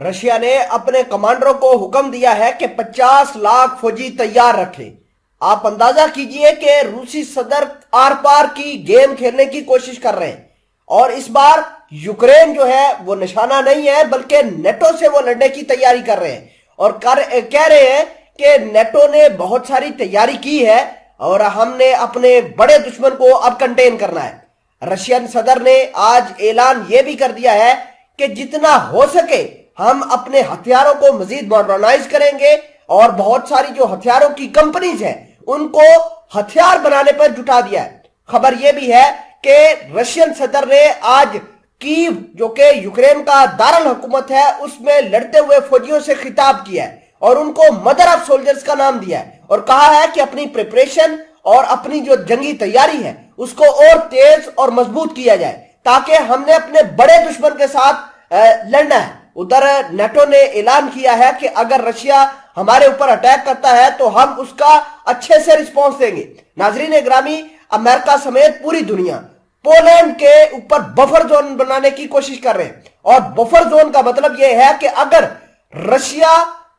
Russia نے اپنے کمانڈروں کو حکم دیا ہے کہ 50 لاکھ فوجی تیار رکھیں۔ آپ اندازہ کیجئے کہ روسی صدر آر پار کی گیم کھیلنے کی کوشش کر رہے ہیں، اور اس بار یوکرین جو ہے وہ نشانہ نہیں ہے بلکہ نیٹو سے وہ لڑنے کی تیاری کر رہے ہیں، اور کہہ رہے ہیں کہ نیٹو نے بہت ساری تیاری کی ہے اور ہم نے اپنے بڑے دشمن کو اب کنٹین کرنا ہے۔ رشین صدر نے آج اعلان یہ بھی کر دیا ہے کہ جتنا ہو سکے ہم اپنے ہتھیاروں کو مزید ماڈرنائز کریں گے، اور بہت ساری جو ہتھیاروں کی کمپنیز ہیں ان کو ہتھیار بنانے پر جٹا دیا ہے۔ خبر یہ بھی ہے کہ رشین صدر نے آج کیو جو کہ یوکرین کا دارالحکومت ہے اس میں لڑتے ہوئے فوجیوں سے خطاب کیا ہے اور ان کو مدر آف سولجرز کا نام دیا ہے، اور کہا ہے کہ اپنی پریپریشن اور اپنی جو جنگی تیاری ہے اس کو اور تیز اور مضبوط کیا جائے تاکہ ہم نے اپنے بڑے دشمن کے ساتھ لڑنا ہے۔ ادھر نیٹو نے اعلان کیا ہے کہ اگر رشیا ہمارے اوپر اٹیک کرتا ہے تو ہم اس کا اچھے سے رسپانس دیں گے۔ ناظرین گرامی، امریکہ سمیت پوری دنیا پولینڈ کے اوپر بفر زون بنانے کی کوشش کر رہے ہیں، اور بفر زون کا مطلب یہ ہے کہ اگر رشیا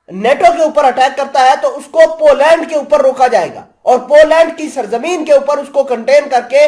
نیٹو کے اوپر اٹیک کرتا ہے تو اس کو پولینڈ کے اوپر روکا جائے گا، اور پولینڈ کی سرزمین کے اوپر اس کو کنٹین کر کے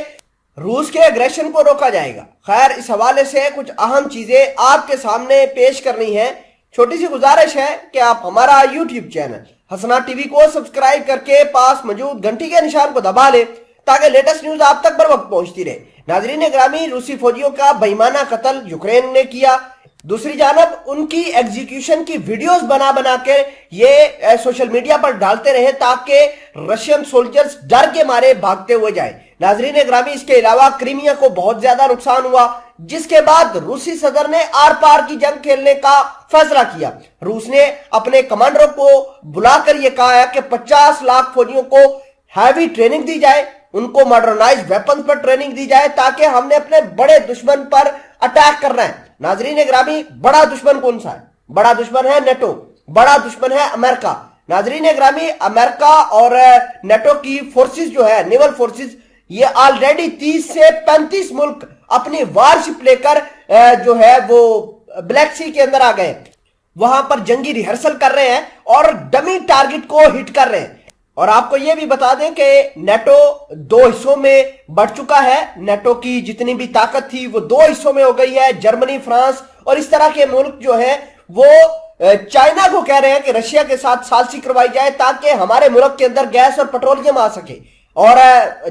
روس کے اگریشن کو روکا جائے گا۔ خیر، اس حوالے سے کچھ اہم چیزیں آپ کے سامنے پیش کرنی ہیں۔ چھوٹی سی گزارش ہے کہ آپ ہمارا یوٹیوب چینل حسنا ٹی وی کو سبسکرائب کر کے پاس موجود گھنٹی کے نشان کو دبا لیں تاکہ لیٹسٹ نیوز آپ تک بر وقت پہنچتی رہے۔ ناظرین گرامی، روسی فوجیوں کا بے ایمانہ قتل یوکرین نے کیا، دوسری جانب ان کی ایگزیکیوشن کی ویڈیوز بنا بنا کے یہ سوشل میڈیا پر ڈالتے رہے تاکہ رشین سولجرز ڈر کے مارے بھاگتے ہوئے جائیں۔ ناظرین گرامی، اس کے علاوہ کرائمیا کو بہت زیادہ نقصان ہوا، جس کے بعد روسی صدر نے آر پار کی جنگ کھیلنے کا فیصلہ کیا۔ روس نے اپنے کمانڈروں کو بلا کر یہ کہا ہے کہ 50 لاکھ فوجیوں کو ہیوی ٹریننگ دی جائے، ان کو ماڈرنائز ویپنز پر ٹریننگ دی جائے تاکہ ہم نے اپنے بڑے دشمن پر اٹیک کرنا ہے۔ ناظرین گرامی، بڑا دشمن کون سا ہے؟ بڑا دشمن ہے نیٹو، بڑا دشمن ہے امریکہ۔ ناظرین گرامی، امریکہ اور نیٹو کی فورسز جو ہے، نیول فورسز، یہ آلریڈی 30 سے 35 ملک اپنی وارشپ لے کر جو ہے وہ بلیک سی کے اندر آ گئے، وہاں پر جنگی ریہرسل کر رہے ہیں اور ڈمی ٹارگٹ کو ہٹ کر رہے ہیں۔ اور آپ کو یہ بھی بتا دیں کہ نیٹو 2 حصوں میں بڑھ چکا ہے، نیٹو کی جتنی بھی طاقت تھی وہ 2 حصوں میں ہو گئی ہے۔ جرمنی، فرانس اور اس طرح کے ملک جو ہیں وہ چائنا کو کہہ رہے ہیں کہ رشیا کے ساتھ ثالثی کروائی جائے تاکہ ہمارے ملک کے اندر گیس اور پیٹرولیم آ سکے۔ اور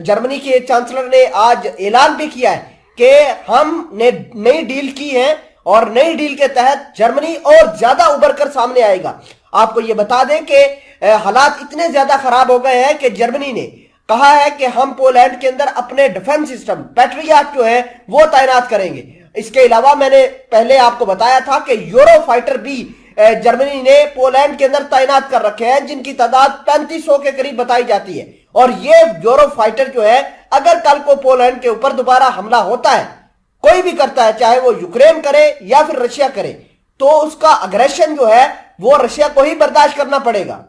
جرمنی کے چانسلر نے آج اعلان بھی کیا ہے کہ ہم نے نئی ڈیل کی ہے اور نئی ڈیل کے تحت جرمنی اور زیادہ ابھر کر سامنے آئے گا۔ آپ کو یہ بتا دیں کہ حالات اتنے زیادہ خراب ہو گئے ہیں کہ جرمنی نے کہا ہے کہ ہم پولینڈ کے اندر اپنے ڈیفنس سسٹم پیٹریاٹ جو ہے وہ تعینات کریں گے۔ اس کے علاوہ میں نے پہلے آپ کو بتایا تھا کہ یورو فائٹر بھی جرمنی نے پولینڈ کے اندر تعینات کر رکھے ہیں، جن کی تعداد 3500 کے قریب بتائی جاتی ہے۔ اور یہ یورو فائٹر جو ہے اگر کل کو پولینڈ کے اوپر دوبارہ حملہ ہوتا ہے، کوئی بھی کرتا ہے، چاہے وہ یوکرین کرے یا پھر رشیا کرے، تو اس کا اگریشن جو ہے وہ رشیا کو ہی برداشت کرنا پڑے گا۔